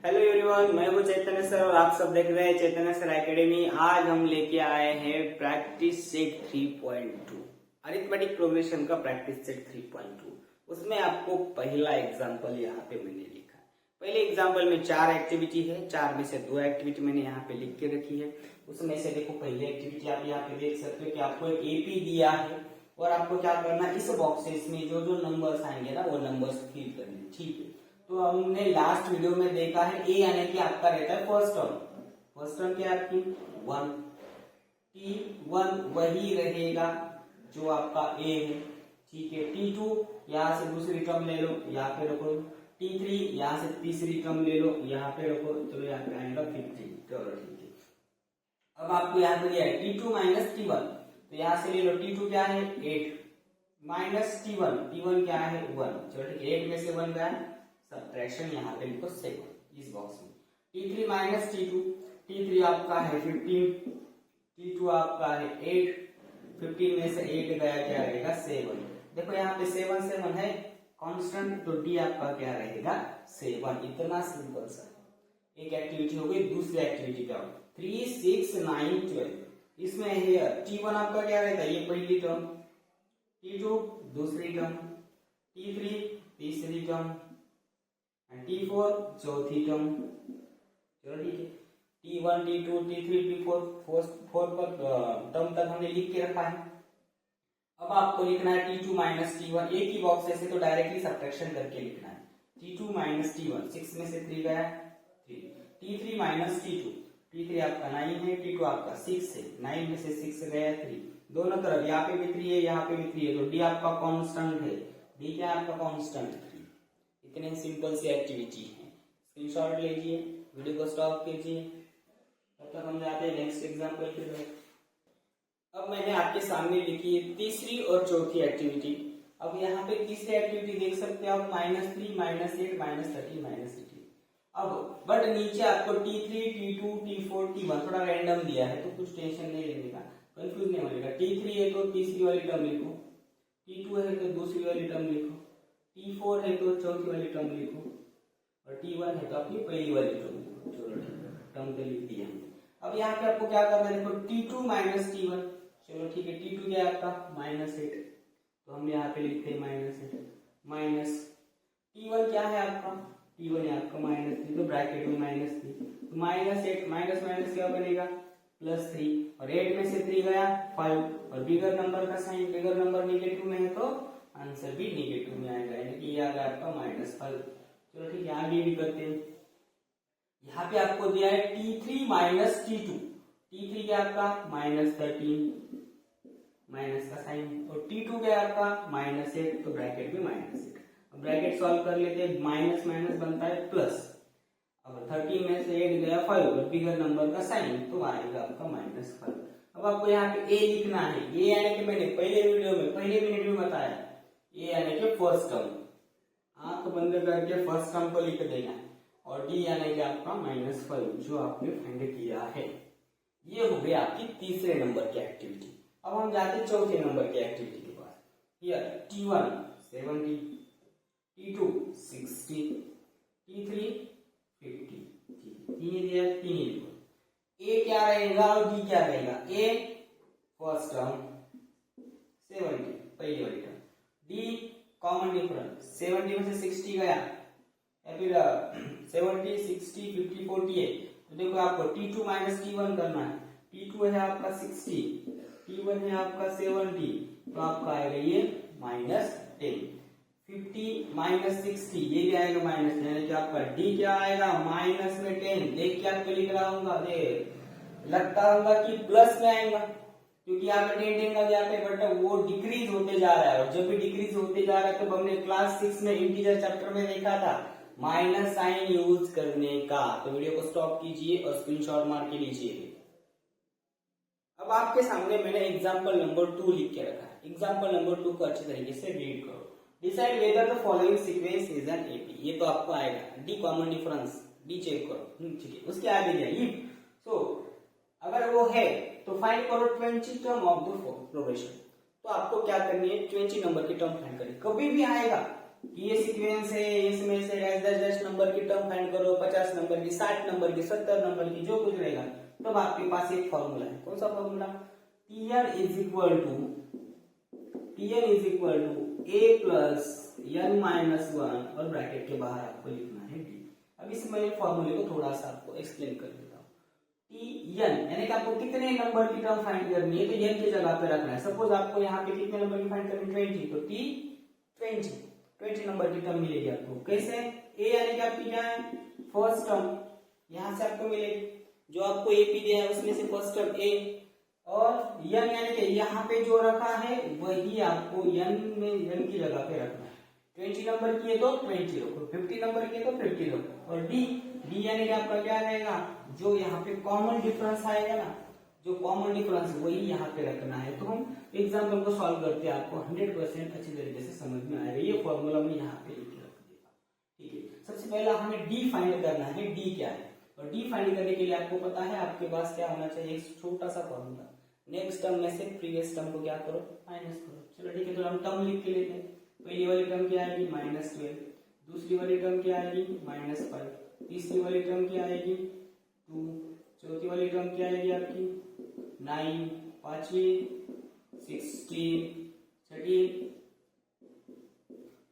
Hello everyone, मैं हूँ चैतन्य sir और आप सब देख रहे हैं चैतन्य सर एकेडमी। आज हम लेके आए हैं प्रैक्टिस सेट 3.2 अरिथमेटिक प्रोग्रेशन का प्रैक्टिस सेट 3.2। उसमें आपको पहला एग्जांपल यहाँ पे मैंने लिखा है। पहले एग्जांपल में 4 एक्टिविटी है, 4 में से 2 एक्टिविटी मैंने यहाँ पे लिख के रखी है। उसमें से देखो पहली एक्टिविटी आप यहाँ पे देख सकते हो कि आपको एक एपी दिया है और आपको क्या करना है, इस बॉक्सेस में जो जो नंबर्स आएंगे ना वो नंबर्स फिल करने, ठीक है। तो हमने लास्ट वीडियो में देखा है ए यानी कि आपका रहता है फर्स्ट टर्म क्या है आपकी 1, T1 वही रहेगा जो आपका ए है, ठीक है। T2 यहाँ से दूसरी टर्म ले लो, यहाँ पे रखो। T3 यहाँ से तीसरी टर्म ले लो, यहाँ पे रखो। चलो यहाँ पे आएगा 15, चलो ठीक है। अब आपको यहाँ पे दिया है T2 माइनस T1, तो यहाँ से ले लो। T2 क्या है 8 माइनस T1 क्या है 1, चलो ठीक है। 8 में से 1 गया, सब्ट्रैक्शन यहाँ पे लिखो 7 इस बॉक्स में। T3 माइनस T3 आपका है 15, T2 आपका है 8, 15 में से 8 गया क्या रहेगा 7। देखो यहाँ पे 7 है कांस्टेंट, तो D आपका क्या रहेगा 7। इतना सिंपल सा एक एक्टिविटी हो गई। दूसरी एक्टिविटी क्या हो 3, 6, 9, 12। इसमें है T1 आपका क्या रहेगा, ये पहली टर्म, T2 दूसरी टर्म, T3 तीसरी टर्म, T4 चौथी टर्म, चलो ठीक है। T1 T2 T3 T4 four पर टर्म तक हमने लिख के रखा है। अब आपको लिखना है T2 माइनस T1, एक ही बॉक्स ऐसे तो डायरेक्टली सब्ट्रैक्शन करके लिखना है। T2 माइनस T1, 6 में से 3 गया 3, T3 माइनस T2, T3 आपका 9 है, T2 आपका 6 है, 9 में से 6 गया 3, दोनों तरफ यहाँ पे भी 3 है, यहाँ पे भी 3 है, तो D आपका कांस्टेंट है। D क्या आपका कांस्टेंट है। इतने सिंपल सी एक्टिविटी है, स्क्रीनशॉट लीजिए, वीडियो को स्टॉप कीजिए। तब तक हम जाते हैं नेक्स्ट एग्जांपल की तरफ। अब मैंने आपके सामने लिखी है तीसरी और चौथी एक्टिविटी। अब यहाँ पे तीसरी एक्टिविटी देख सकते हैं आप -3 -8 -13 -18। अब बट नीचे आपको T3 T2 T4 T1 थोड़ा रैंडम दिया है, तो कुछ टेंशन नहीं लेने का, कंफ्यूज नहीं होने का। T3 है तो तीसरी वाली टर्म लिखो, T2 है तो दूसरी वाली टर्म लिखो, T4 है तो चौथी वाली टर्म लिखो, और T1 है तो अपनी पहली वाली टर्म लिखो। चलो ठीक है, टर्म तो लिख दिया हमने। अब यहाँ पे आपको क्या करना है, देखो T2 माइनस T1, चलो ठीक है। T2 क्या है आपका -8, तो हम यहाँ पे लिखते हैं -8 माइनस T1 क्या है आपका, T1 है आपका -3, तो ब्रैकेट में -3, तो -8 माइनस माइनस क्या बनेगा +3, और 8 में से 3 गया 5, और बिगर नंबर का साइन, बिगर नंबर नेगेटिव में है तो आंसर भी नेगेटिव में आएगा, यानी कि ये आ गया आपका -5। चलो ठीक है, आगे भी करते हैं। यहाँ पे आपको दिया है T3 माइनस T2, T3 क्या आपका -13 माइनस का साइन, और T2 क्या आपका -8, तो ब्रैकेट में -8। अब ब्रैकेट सॉल्व कर लेते हैं, माइनस माइनस बनता है प्लस। अब 13 में से 8 गया 5, और बिगर नंबर का साइन तो आएगा आपका -5। अब आपको यहाँ पे ए लिखना है, ये यानी कि मैंने पहले वीडियो में पहले मिनट में बताया, ये यानी कि फर्स्ट टर्म, आंख बंद करके फर्स्ट टर्म को लिख देना है, और डी यानी कि आपका -5 जो आपने फाइंड किया है। ये हो गई आपकी तीसरे नंबर की एक्टिविटी। अब हम जाते हैं चौथे नंबर की एक्टिविटी के पास। हियर T1 70, T2 60, T3 50, तीन दिया, तीन लिखो। ए क्या रहेगा और डी क्या रहेगा, ए फर्स्ट टर्म 70 पहली वाली टर्म, डी कॉमन डिफरेंस 70 में से 60 गया, या फिर 70 60 50 48, तो देखो आपको T2 माइनस T1 करना है। T2 है आपका 60, T1 है आपका 70, तो आपका आएगा ये -10, 50 माइनस 60 ये भी आएगा माइनस, यानी कि आपका D क्या आएगा माइनस में 10। देख के आपको लिख रहा हूँ, लगता होगा कि प्लस में आएगा, क्योंकि यहाँ पे 10 का गया पे, बट वो डिक्रीज होते जा रहा है, और जब भी डिक्रीज होते जा रहा है तो हमने क्लास 6 में इंटीजर चैप्टर में देखा था माइनस साइन यूज करने का। तो वीडियो को स्टॉप कीजिए और स्क्रीनशॉट मार के लीजिए। अब आपके सामने मैंने एग्जांपल नंबर 2 लिख के रखा है। एग्जांपल नंबर 2 को अच्छे तरीके से रीड करो। Decide whether the following sequence is an AP, ये तो आपको आएगा। The common difference, D check करो, ठीक है। उसके आगे दिया इफ, सो अगर वो है तो फाइंड करो 20 टर्म ऑफ द प्रोग्रेशन। तो आपको क्या करनी है, 20 नंबर की टर्म फाइंड करनी। कभी भी आएगा कि ये सीक्वेंस है, इसमें से डैश डैश डैश नंबर की टर्म फाइंड करो, 50 नंबर की, 60 नंबर की, 70 नंबर की, जो कुछ रहेगा, तब आपके पास एक फॉर्मूला है। कौन सा formula? Tn is equal to a plus n minus 1 और ब्रैकेट के बाहर आपको लिखना है d। अब इस मैं फॉर्मूले को थोड़ा सा आपको एक्सप्लेन कर देता हूँ। Tn यानी कि आपको कितने नंबर की टर्म फाइंड करनी है, तो n की जगह पे रखना है। सपोज आपको यहाँ पे कितने नंबर की फाइंड करनी है, 20, तो t 20 नंबर की टर्म मिलेगी आपको। कैसे? a यानी कि आपकी क्या है, फर्स्ट टर्म, यहाँ से आपको मिलेगी, जो आपको a पी दिया है उसमें से फर्स्ट टर्म a, और n यानी कि यहाँ पे जो रखा है वही आपको n में n की जगह पे रखना है। 20 नंबर की है तो 20 रखो, 50 नंबर की है तो 50 रखो, और d यानी कि आपका क्या रहेगा, जो यहाँ पे कॉमन डिफरेंस आएगा ना, जो कॉमन डिफरेंस वही यहाँ पे रखना है। तो हम एग्जाम्पल को सॉल्व करते हैं, आपको 100% अच्छी तरीके से समझ में आएगा। ये फॉर्मूला मैं यहाँ पे लिख के रख देता हूँ, ठीक है। सबसे पहला हमें डी फाइंड करना है, डी क्या है, और डी फाइंड करने के लिए आपको पता है आपके पास क्या होना चाहिए, एक छोटा सा फॉर्मूला। नेक्स्ट टर्म में से प्रीवियस टर्म को क्या करो, माइनस करो। चलो ठीक है, तो हम टर्म लिख के लेते हैं। पहली वाली टर्म क्या आएगी, -12, दूसरी वाली टर्म क्या आएगी, -5, तीसरी वाली टर्म क्या आएगी, 2, चौथी वाली टर्म क्या आएगी आपकी 9, पांचवी 16, छठी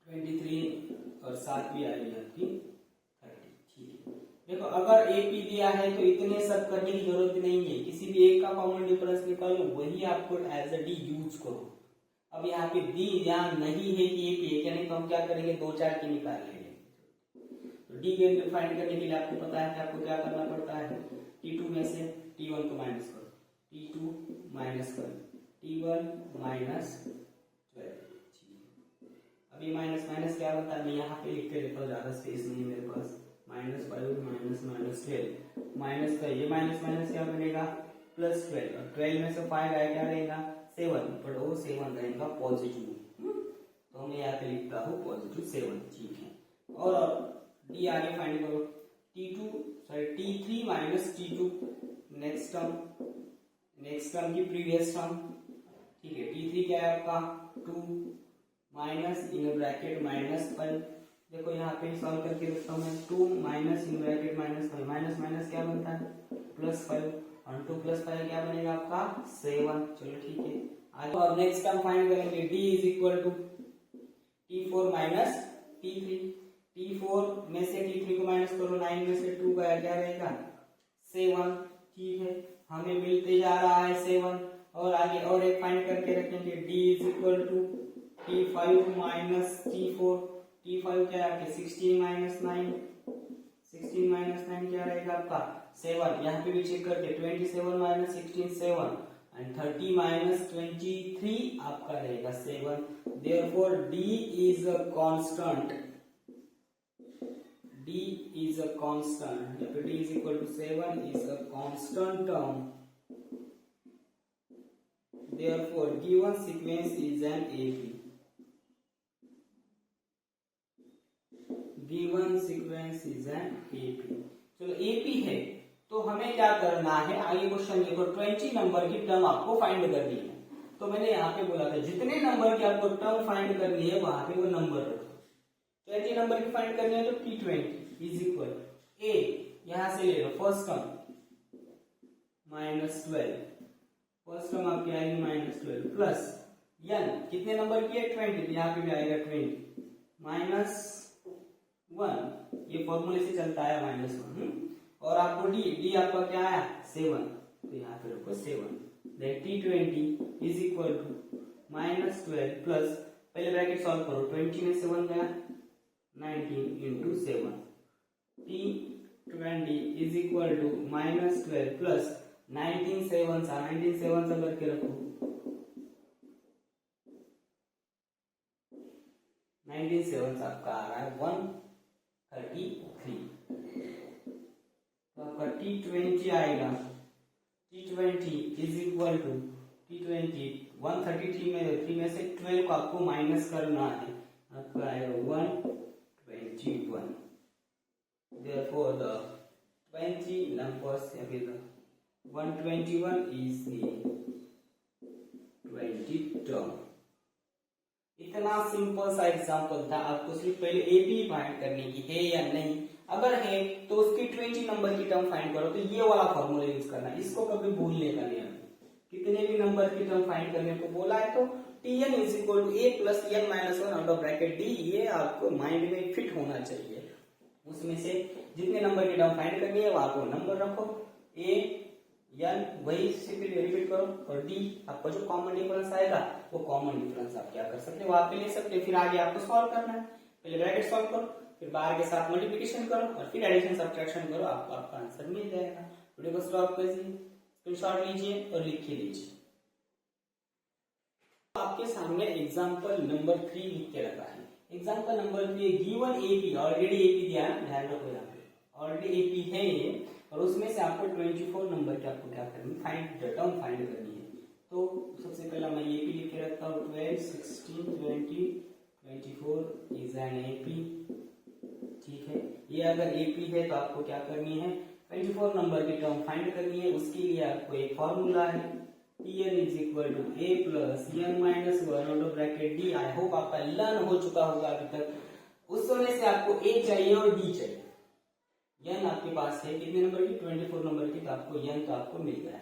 23, और सातवीं आएगी आपकी 30। ठीक है, देखो अगर ए पी दिया है तो इतने सब करने की जरूरत नहीं है, किसी भी एक का कॉमन डिफरेंस निकालो, वही आपको एज अ डी यूज करो। अब यहाँ पे डी यहाँ नहीं है कि एक है क्या, नहीं तो हम क्या करेंगे, 2-4 की निकाल लेंगे। तो डी वैल्यू फाइंड करने के लिए आपको पता है कि आपको क्या करना पड़ता है, T2 में से T1 को माइनस करो, T2 माइनस कर T1 -12। अभी माइनस माइनस क्या होता है, मैं यहाँ पे लिख के देता हूँ, ज्यादा स्पेस नहीं है मेरे पास। -5 माइनस का ये माइनस माइनस क्या बनेगा, +12, और 12 में से 5 आया क्या रहेगा, 7, पर वो 7 रहेगा पॉजिटिव, तो मैं यहाँ पे लिखता हूँ +7। ठीक है, और डी आगे फाइंड करो, T3 minus T2, next term की प्रीवियस टर्म। ठीक है, T3 क्या है आपका 2 माइनस इन ब्रैकेट -5। देखो यहाँ पे सॉल्व करके रखता हूँ मैं, 2 minus in bracket -5, minus minus क्या बनता है +5, और 2 + 5 क्या बनेगा आपका 7। चलो ठीक है, आगे और नेक्स्ट टर्म फाइंड करेंगे, D is equal to T4 minus T3। T4 में से T3 को माइनस करो, 9 में से 2 का क्या रहेगा 7। ठीक है, हमें मिलते जा रहा है 7, और आगे और एक फाइंड करके रखेंगे, D is equal to T5 minus T4। T5 क्या है, 16 माइनस 9, 16 माइनस 9 क्या रहेगा आपका 7। यहाँ पे भी चेक करते, 27 माइनस 16 7, एंड 30 माइनस 23 आपका रहेगा 7। Therefore D is a constant. D is a constant. D is equal to 7 is a constant term. Therefore given sequence is an AP. Given sequence is an AP. चलो AP है तो हमें क्या करना है, आगे क्वेश्चन देखो, 20 नंबर की टर्म आपको फाइंड करनी है। तो मैंने यहाँ पे बोला था जितने नंबर की आपको टर्म फाइंड करनी है वहां पे वो नंबर रखो। 20 नंबर की फाइंड करनी है तो T20 इज इक्वल A, यहां से ले लो फर्स्ट टर्म -12, फर्स्ट टर्म आपकी आएगी -12 प्लस n कितने नंबर की है 20, यहाँ पे भी आएगा 20 -1, ये फॉर्मूले से चलता है -1, और आपको D आपका क्या आया 7, तो यहाँ पे रखो 7। Then T20 is equal to -12 plus, पहले ब्रैकेट सॉल्व करो, 20 में 7 गया 19 into 7, T20 is equal to -12 plus 19 7 करके रखो, 19 7 आपका आ रहा है 133, तो आपका T20 आएगा, T20 is equal to T20 133 में 3 में से 12 को आपको माइनस करना है, आपका आएगा 121। Therefore the 20 numbers the 121 is the 20 term. इतना सिंपल सा एग्जांपल था, आपको सिर्फ पहले एपी फाइंड करने की है या नहीं, अगर है तो उसकी 20 नंबर की टर्म फाइंड करो, तो ये वाला फॉर्मूला यूज करना, इसको कभी भूलने का नहीं है। कितने भी नंबर की टर्म फाइंड करने को बोला है तो tn is equal to a plus n minus one out of bracket d, ये आपको माइंड में फिट होना चाहिए। उसमें से जितने नंबर की टर्म फाइंड करनी है वहां को नंबर रखो, a n वही सिंपली रिपीट करो, और d आपका जो कॉमन डिफरेंस आएगा वो कॉमन डिफरेंस आप क्या कर सकते हो, वहां पे ले सकते हो। फिर आगे आपको सॉल्व करना है, पहले ब्रैकेट सॉल्व करो, फिर बाहर के साथ मल्टीप्लिकेशन करो और फिर एडिशन सब्ट्रैक्शन करो, आपको आपका आंसर मिल जाएगा। वीडियो को स्टॉप कीजिए, स्क्रीनशॉट लीजिए और लिख के लीजिए। आपके सामने एग्जांपल नंबर 3 लिख के रखा है। Example number 3 given AP, already AP दिया है, ध्यान रखो यहाँ पे ऑलरेडी एपी है ये, और उसमें से आपको 24 नंबर की आपको क्या करनी है, फाइंड टर्म फाइंड करनी है। तो सबसे पहला मैं एपी लिख के रखता हूँ, 12 16 20 24 इज एन एपी। ठीक है, ये अगर एपी है तो आपको क्या करनी है, 24 नंबर की टर्म फाइंड करनी है। उसके लिए आपको एक फॉर्मूला है, Tn is equal to a plus n minus one out of bracket d। I hope आपका लर्न हो चुका होगा अभी तक। उस समय से आपको a चाहिए और d चाहिए। n आपके पास है कितने नंबर की, 24 नंबर की, तो आपको n तो आपको मिल गया,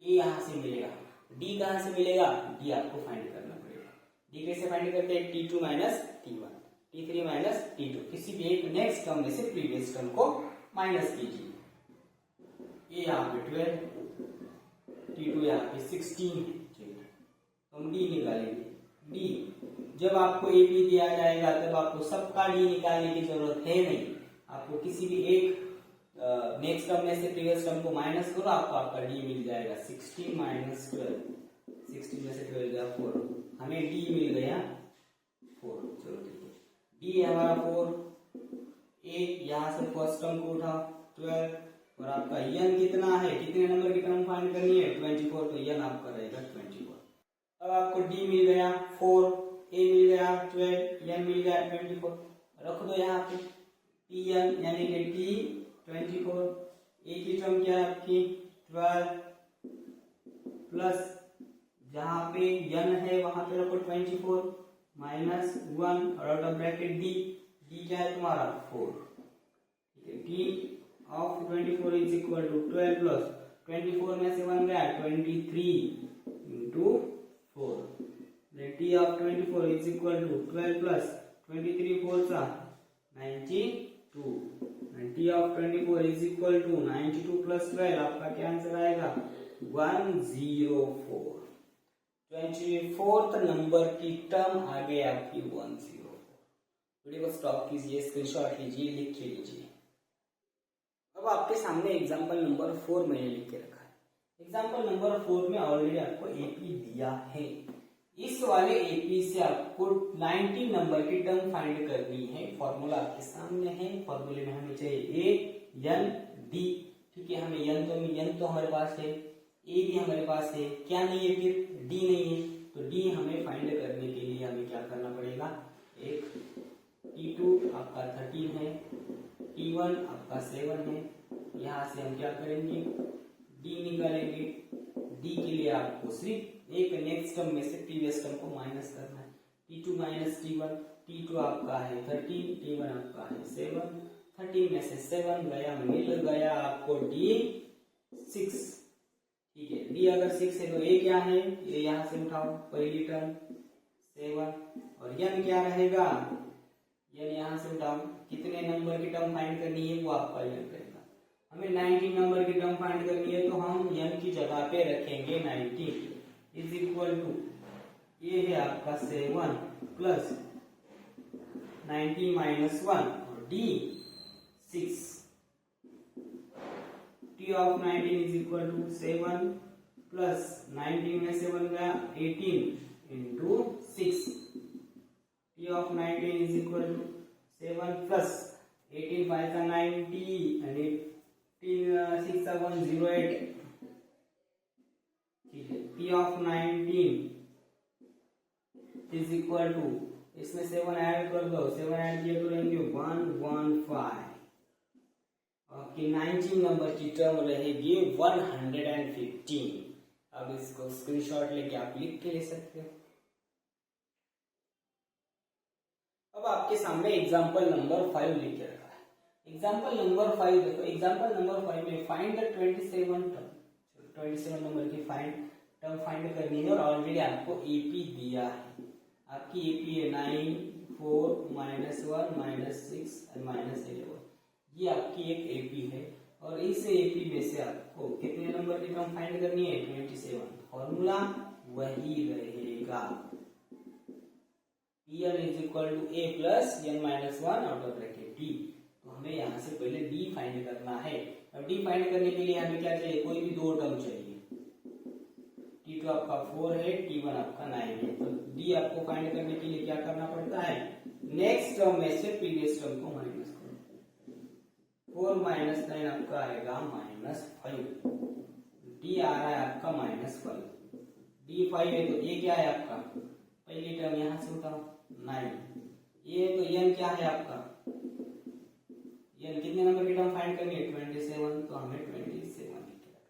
a यहाँ से मिलेगा, d कहाँ से मिलेगा, d आपको फाइंड करना पड़ेगा। d कैसे फाइंड करते हैं, t2 minus t1, t3 minus t2, किसी भी एक नेक्स्ट टर्म में से प्रीवियस टर्म को माइनस कीजिए। a यहाँ पे 12, T2 यहाँ पे 16 है, तो हम D निकालेंगे। D जब आपको AP दिया जाएगा तब आपको सबका D निकालने की जरूरत है नहीं, आपको किसी भी एक नेक्स्ट टर्म में से प्रीवियस टर्म को माइनस करो, आपको आपका D मिल जाएगा। 16 माइनस 12, 16 में से 12 गया 4, हमें D मिल गया 4। चलो ठीक है, D है हमारा 4, एक यहाँ से फर्स्ट टर्म को उठाओ 12, और आपका n कितना है, कितने नंबर की टर्म फाइंड करनी है, 24, तो n आपका रहेगा 24। अब आपको d मिल गया 4, a मिल गया 12, n मिल गया 24, रख दो यहाँ पे tn यानी कि t 24, a की टर्म क्या है आपकी 12 प्लस जहाँ पे n है वहां पे रखो 24 माइनस 1 और आउट ऑफ ब्रैकेट d क्या है तुम्हारा 4। ठीक है, d of 24 is equal to 12 plus 24 में से 1 गया 23 into 4, T of 24 is equal to 12 plus 23 4 सा 92, T of 24 is equal to 92 plus 12, आपका क्या आंसर आएगा 104। 24th नंबर की टर्म आ गई आपकी 104। वीडियो को स्टॉप कीजिए, स्क्रीनशॉट लीजिए, लिख के लीजिए। अब आपके सामने एग्जाम्पल नंबर 4 मैंने लिख के रखा है। एग्जाम्पल नंबर 4 में ऑलरेडी आपको एपी दिया है। इस वाले एपी से आपको 19 नंबर की टर्म फाइंड करनी है। फॉर्मूला आपके सामने है, फॉर्मूले में हमें चाहिए ए एन डी। ठीक है, हमें एन तो हमारे पास है, ए भी हमारे पास है, क्या नहीं है फिर डी नहीं है, तो डी हमें फाइंड करने के लिए हमें क्या करना पड़ेगा, एक T2 आपका 13 है, T1 आपका 7 है, यहाँ से हम क्या करेंगे D निकालेंगे। D के लिए आपको सिर्फ एक नेक्स्ट टर्म में से प्रीवियस टर्म को माइनस करना है। T2 माइनस T1, T2 आपका है 13, T1 आपका है 7, 13 में से 7 गया, मिल गया आपको D6। ठीक है, D अगर 6 है तो A क्या है, ये यहाँ से उठाओ पहली टर्म 7, और N क्या रहेगा, N यहाँ से उठाओ, कितने नंबर की टर्म फाइंड करनी है वो आपका N रहेगा। हमें 19 नंबर की टर्म फाइंड करनी है तो हम N की जगह पे रखेंगे 19 इज इक्वल टू, ये है आपका 7 प्लस 19 माइनस 1 और D 6। T of 19 is equal to 7 plus 19 में 7 गया 18 into 6। T of 19 is equal to 7 plus 18 5 are 90 and 18 6 are 108। ठीक है, T of 19 is equal to, इसमें 7 ऐड कर दो, 7 ऐड किए तो रहेंगे 115। आपकी 19 नंबर की टर्म रहेगी 115। अब इसको स्क्रीनशॉट लेके आप लिख के ले सकते हो। अब आपके सामने एग्जाम्पल नंबर 5 लिख के रखा है। एग्जाम्पल नंबर 5 देखो, एग्जाम्पल नंबर 5 में फाइंड द 27 टर्म, 27 नंबर की टर्म फाइंड करनी है और ऑलरेडी आपको एपी दिया है। आपकी एपी है 9, 4, -1, -6 और -11। ये आपकी एक एपी है और इस एपी में से आपको कितने नंबर की टर्म फाइंड करनी है? 27। फॉर्मूला वही रहेगा, Pn is equal to a plus n minus 1 out of bracket d। तो हमें यहाँ से पहले d फाइंड करना है। अब d फाइंड करने के लिए हमें क्या चाहिए? कोई भी दो टर्म चाहिए। t2 आपका 4 है, t1 आपका 9 है। तो d आपको फाइंड करने के लिए क्या करना पड़ता है? नेक्स्ट टर्म में से प्रीवियस टर्म को माइनस करो। 4 माइनस 9 आपका आएगा -5। d आ रहा है आपका -5। d 5 है तो ये क्या है आपका? पहली टर्म यहाँ से उठाओ 9। ये तो n क्या है आपका? n कितने नंबर की टर्म फाइंड करनी है? 27। तो हमें 27 लिख के रखना है।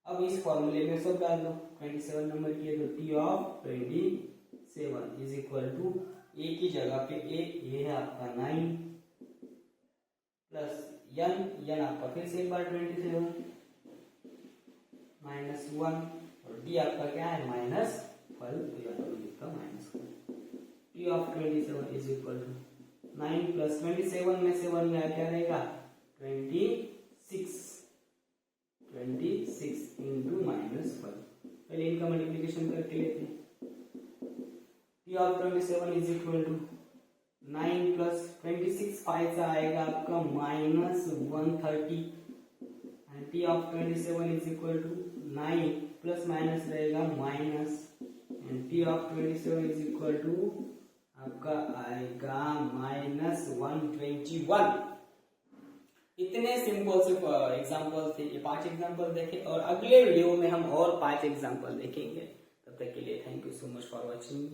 अब इस फॉर्मूले में सब डाल दो। 27 नंबर की है तो t of 27 is equal to a की जगह पे ये है आपका 9 प्लस n आपका फिर से एक बार 27 -1 और d आपका क्या है? -5। t of 27 is equal to 9 plus 27 में से 1 में क्या रहेगा? 26 इंटू -5। पहले इनका मल्टीप्लिकेशन करके लेते हैं। t of 27 is equal to 9 plus 26 5 से आएगा आपका -130 and t of 27 is equal to 9 plus minus रहेगा minus and t of 27 is equal to आपका आएगा -121। इतने सिंपल से एग्जांपल थे, ये 5 एग्जांपल देखे और अगले वीडियो में हम और 5 एग्जांपल देखेंगे। तब तक के लिए thank you so much for watching.